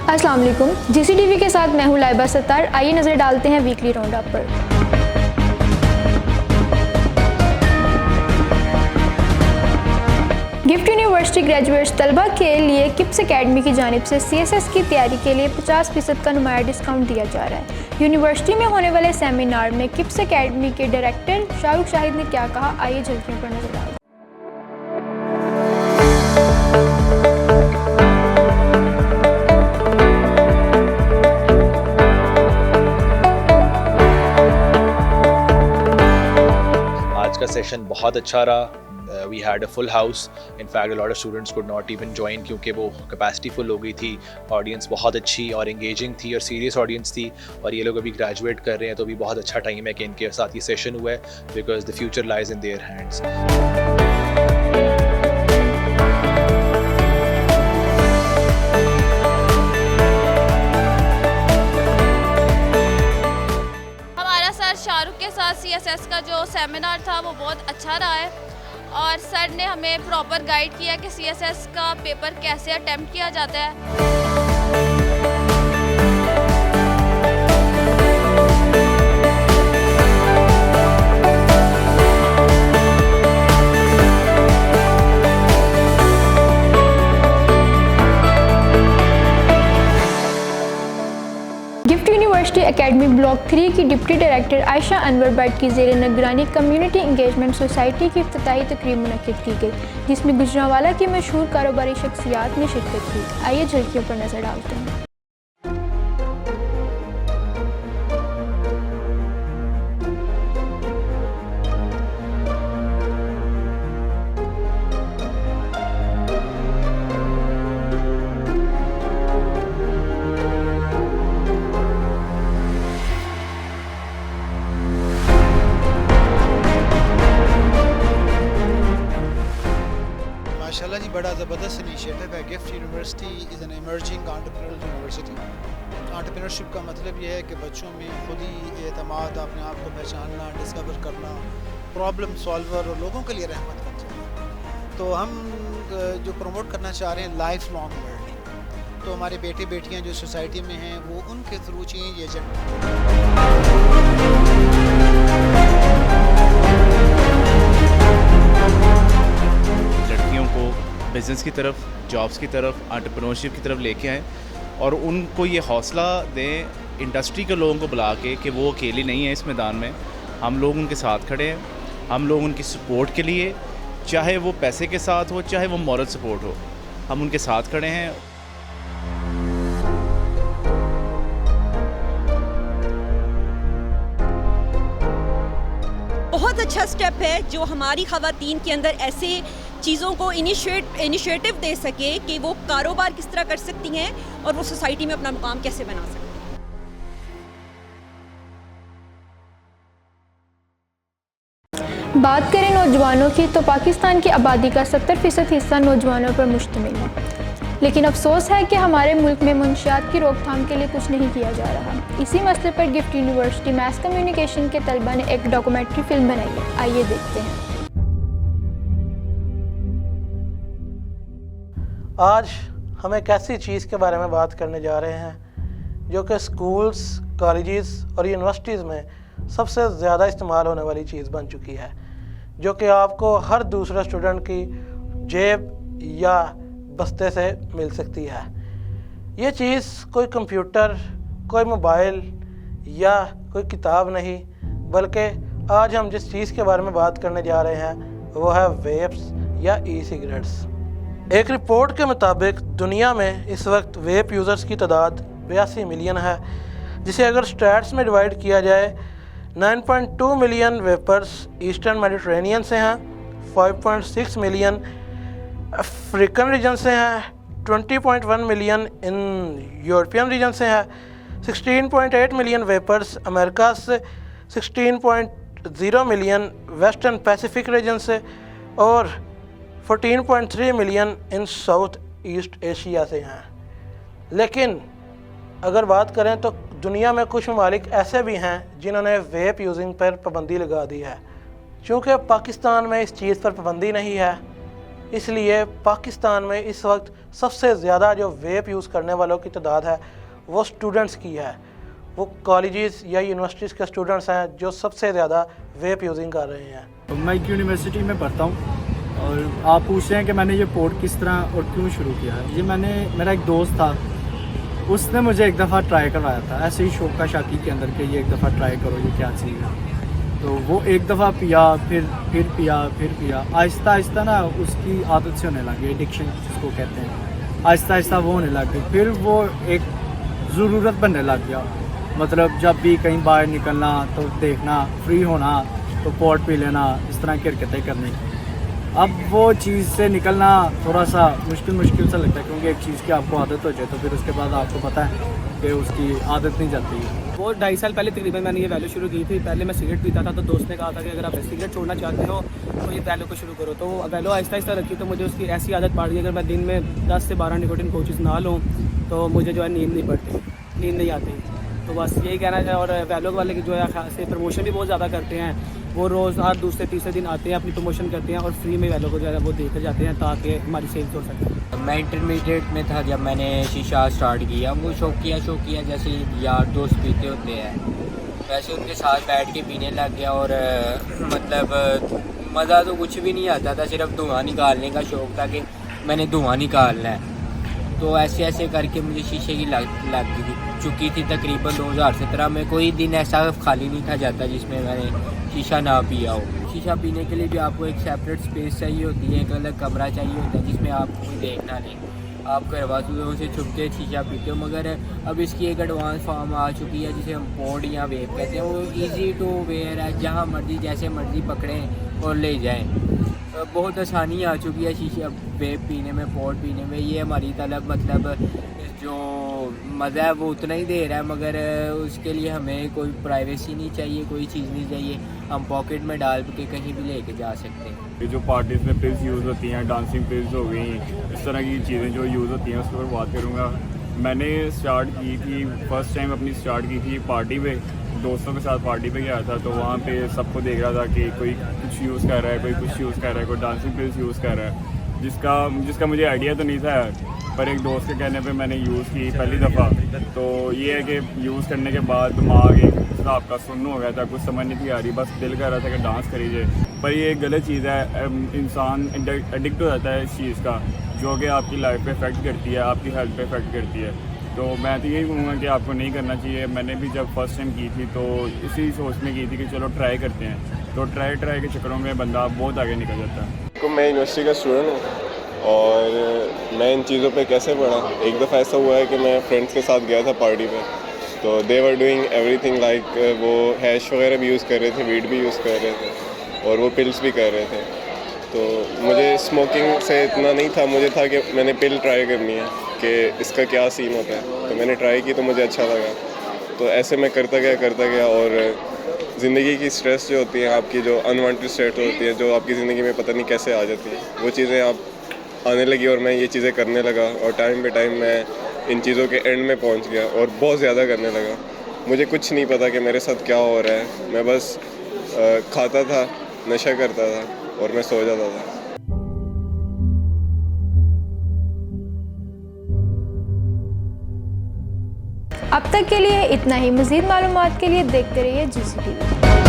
अस्सलाम वालेकुम। GCTV के साथ मैं हूँ लाइबा सत्तार। आइए नज़र डालते हैं वीकली राउंड अप पर। गिफ्ट यूनिवर्सिटी ग्रेजुएट्स तलबा के लिए किप्स एकेडमी की जानिब से CSS की तैयारी के लिए 50% का नुमाया डिस्काउंट दिया जा रहा है। यूनिवर्सिटी में होने वाले सेमिनार में किप्स एकेडमी के डायरेक्टर शाहरुख शाहिद ने क्या कहा, आइए झलकियों पर नजर डालते हैं। आज का सेशन बहुत अच्छा रहा। We had a full house. In fact a lot of students could not even join क्योंकि वो कैपेसिटी फुल हो गई थी। ऑडियंस बहुत अच्छी और एंगेजिंग थी और सीरियस ऑडियंस थी। और ये लोग अभी ग्रेजुएट कर रहे हैं तो भी बहुत अच्छा टाइम है कि इनके साथ ये सेशन हुआ है, because the future lies in their hands. Shahrukh के साथ CSS का जो सेमिनार था वो बहुत अच्छा रहा है और सर ने हमें प्रॉपर गाइड किया कि CSS का पेपर कैसे अटेम्प्ट किया जाता है। गिफ्ट यूनिवर्सिटी एकेडमी ब्लॉक 3 की डिप्टी डायरेक्टर आयशा अनवर भट्ट की ज़ेर निगरानी कम्युनिटी इंगेजमेंट सोसाइटी की इफ्तिताही तकरीब मुनक्किद की गई, जिसमें गुजरांवाला की मशहूर कारोबारी शख्सियात ने शिरकत की। आइए झलकियों पर नजर डालते हैं। माशाल्लाह जी, बड़ा ज़बरदस्त इनिशिएटिव है। Gift university is an emerging entrepreneurial university. Entrepreneurship का मतलब यह है कि बच्चों में खुद ही एतमाद, अपने आप को पहचानना, डिस्कवर करना, प्रॉब्लम सॉल्वर और लोगों के लिए रहमत बन जाना। तो हम जो प्रमोट करना चाह रहे हैं लाइफ लॉन्ग लर्निंग। तो हमारे बेटे बेटियाँ जो सोसाइटी में हैं वो उनके थ्रू चेंज एजेंट। बिज़नेस की तरफ, जॉब्स की तरफ, एंटरप्रेन्योरशिप की तरफ लेके आएँ और उनको ये हौसला दें, इंडस्ट्री के लोगों को बुला के कि वो अकेली नहीं है इस मैदान में। हम लोग उनके साथ खड़े हैं, हम लोग उनकी सपोर्ट के लिए, चाहे वो पैसे के साथ हो, चाहे वो मॉरल सपोर्ट हो, हम उनके साथ खड़े हैं। बहुत अच्छा स्टेप है जो हमारी ख़वातीन के अंदर ऐसे चीज़ों को इनिशिएटिव दे सके कि वो कारोबार किस तरह कर सकती हैं और वो सोसाइटी में अपना मुकाम कैसे बना सकती हैं। बात करें नौजवानों की तो पाकिस्तान की आबादी का 70% हिस्सा नौजवानों पर मुश्तमिल है, लेकिन अफसोस है कि हमारे मुल्क में मुंशियात की रोकथाम के लिए कुछ नहीं किया जा रहा। इसी मसले पर गिफ्ट यूनिवर्सिटी मैस कम्युनिकेशन के तलबा ने एक डॉक्यूमेंट्री फिल्म बनाई है, आइए देखते हैं। आज हम एक ऐसी चीज़ के बारे में बात करने जा रहे हैं जो कि स्कूल्स, कॉलेजेस और यूनिवर्सिटीज़ में सबसे ज़्यादा इस्तेमाल होने वाली चीज़ बन चुकी है, जो कि आपको हर दूसरे स्टूडेंट की जेब या बस्ते से मिल सकती है। ये चीज़ कोई कंप्यूटर, कोई मोबाइल या कोई किताब नहीं, बल्कि आज हम जिस चीज़ के बारे में बात करने जा रहे हैं वो है वेप्स या ई-सिगरेट्स। एक रिपोर्ट के मुताबिक दुनिया में इस वक्त वेप यूज़र्स की तादाद 82 मिलियन है, जिसे अगर स्टैट्स में डिवाइड किया जाए 9.2 मिलियन वेपर्स ईस्टर्न मेडिटेरेनियन से हैं, 5.6 मिलियन अफ्रीकन रीजन से हैं, 20.1 मिलियन इन यूरोपियन रीजन से हैं, 16.8 मिलियन वेपर्स अमेरिका से, 16.0 मिलियन वेस्टर्न पैसिफिक रीजन से और 14.3 million in south east Asia से हैं। लेकिन अगर बात करें तो दुनिया में कुछ ममालिक ऐसे भी हैं जिन्होंने वेप यूजिंग पर पाबंदी लगा दी है। चूँकि पाकिस्तान में इस चीज़ पर पाबंदी नहीं है, इसलिए पाकिस्तान में इस वक्त सबसे ज़्यादा जो वेप यूज़ करने वालों की तादाद है वो स्टूडेंट्स की है। वो कॉलेजेस या यूनिवर्सिटीज़ के स्टूडेंट्स हैं जो सबसे ज़्यादा वेप यूजिंग कर रहे हैं। तो मैं एक यूनिवर्सिटी में पढ़ता हूँ और आप पूछ रहे हैं कि मैंने ये पोर्ट किस तरह और क्यों शुरू किया है। ये मेरा एक दोस्त था, उसने मुझे एक दफ़ा ट्राई करवाया था, ऐसे ही शौक का शाकी के अंदर के ये एक दफ़ा ट्राई करो ये क्या चीज़ है। तो वो एक दफ़ा पिया, फिर पिया, आहिस्ता आहिस्ता ना उसकी आदत से होने लगी, एडिक्शन जिसको कहते हैं, आहिस्ता आहिस्ता वो होने लग गई। फिर वो एक ज़रूरत बनने लग गया, मतलब जब भी कहीं बाहर निकलना तो देखना, फ्री होना तो पोर्ट पी लेना, इस तरह की हरकतें करनी। अब वो चीज़ से निकलना थोड़ा सा मुश्किल सा लगता है, क्योंकि एक चीज़ की आपको आदत हो जाए तो फिर उसके बाद आपको पता है कि उसकी आदत नहीं जाती है। वो 2.5 साल पहले तकरीबन मैंने ये वैल्यू शुरू की थी। पहले मैं सिगरेट पीता था, तो दोस्त ने कहा था कि अगर आप सिगरेट छोड़ना चाहते हो तो ये वैल्यू को शुरू करो। तो वैल्यू आहिस्ता आहिस्ता रखी, तो मुझे उसकी ऐसी आदत पड़ गई, अगर मैं दिन में 10 से 12 निकोटिन कोचेस ना लूँ तो मुझे जो है नींद नहीं पड़ती, नींद नहीं आती। तो बस यही कहना है। और वैल्यू वाले की जो है खास से प्रमोशन भी बहुत ज़्यादा करते हैं, वो रोज़ हर दूसरे तीसरे दिन आते हैं, अपनी प्रमोशन करते हैं और फ्री में वैल्यू को जो है वो देकर जाते हैं ताकि हमारी सेल्स हो सके। मैं इंटरमीडिएट में था जब मैंने शीशा स्टार्ट किया। वो शौकिया जैसे यार दोस्त पीते होते हैं वैसे उनके साथ बैठ के पीने लग गया। और मतलब मज़ा तो कुछ भी नहीं आता था, सिर्फ धुआं निकालने का शौक़ था कि मैंने धुआं निकालना है। तो ऐसे ऐसे करके मुझे शीशे की लग चुकी थी। तकरीबन 2017 में कोई दिन ऐसा खाली नहीं था जाता जिसमें मैंने शीशा ना पिया हो। शीशा पीने के लिए भी आपको एक सेपरेट स्पेस चाहिए होती है, एक अलग कमरा चाहिए होता है जिसमें आपको कोई देखना नहीं, आप घर वालों से छुप के शीशा पीते हो। मगर अब इसकी एक एडवांस फॉर्म आ चुकी है जिसे हम पोर्ट या वेप कहते हैं। वो ईजी टू वेयर है, जहाँ मर्जी जैसे मर्जी पकड़ें और ले जाएं। बहुत आसानी आ चुकी है शीशा वेप पीने में, पोर्ट पीने में। ये हमारी तलब मतलब जो मज़ा है वो उतना ही दे रहा है, मगर उसके लिए हमें कोई प्राइवेसी नहीं चाहिए, कोई चीज़ नहीं चाहिए। हम पॉकेट में डाल के कहीं भी लेके जा सकते हैं। ये जो पार्टीज़ में पिल्स यूज़ होती हैं, डांसिंग पिल्स हो गई, इस तरह की चीज़ें जो यूज़ होती हैं उसके ऊपर बात करूँगा। मैंने स्टार्ट की थी, फर्स्ट टाइम अपनी स्टार्ट की थी पार्टी पे, दोस्तों के साथ पार्टी पे गया था। तो वहाँ पे सबको देख रहा था कि कोई कुछ यूज़ कर रहा है, कोई कुछ यूज़ कर रहा है, कोई डांसिंग पिल्स यूज़ कर रहा है, जिसका मुझे आइडिया तो नहीं था, पर एक दोस्त के कहने पे मैंने यूज़ की पहली दफ़ा। तो ये है कि यूज़ करने के बाद दिमाग एक हिसाब का सुन्न हो गया था, कुछ समझ नहीं थी आ रही, बस दिल कर रहा था कि डांस करीजिए। पर ये एक गलत चीज़ है, इंसान एडिक्ट हो जाता है इस चीज़ का, जो कि आपकी लाइफ पे इफ़ेक्ट करती है, आपकी हेल्थ पे इफ़ेक्ट करती है। तो मैं तो यही कहूँगा कि आपको नहीं करना चाहिए। मैंने भी जब फर्स्ट टाइम की थी तो इसी सोच में की थी कि चलो ट्राई करते हैं। तो ट्राई के चक्करों में बंदा बहुत आगे निकल जाता है। तो मैं यूनिवर्सिटी का स्टूडेंट हूँ और मैं इन चीज़ों पे कैसे पढ़ा। एक दफ़ा ऐसा हुआ है कि मैं फ्रेंड्स के साथ गया था पार्टी पे, तो दे वर डूइंग एवरीथिंग लाइक वो हैश वगैरह भी यूज़ कर रहे थे, वीड भी यूज़ कर रहे थे और वो पिल्स भी कर रहे थे। तो मुझे स्मोकिंग से इतना नहीं था, मुझे था कि मैंने पिल ट्राई करनी है कि इसका क्या सीन होता है। तो मैंने ट्राई की तो मुझे अच्छा लगा। तो ऐसे मैं करता गया और ज़िंदगी की स्ट्रेस जो होती है, आपकी जो अनवांटेड स्ट्रेस होती है, जो आपकी ज़िंदगी में पता नहीं कैसे आ जाती है, वो चीज़ें आप आने लगी और मैं ये चीज़ें करने लगा। और टाइम पे टाइम मैं इन चीज़ों के एंड में पहुंच गया और बहुत ज़्यादा करने लगा। मुझे कुछ नहीं पता कि मेरे साथ क्या हो रहा है। मैं बस खाता था, नशा करता था और मैं सो जाता था। अब तक के लिए इतना ही। मज़ीद मालूमात के लिए देखते रहिए GCTV।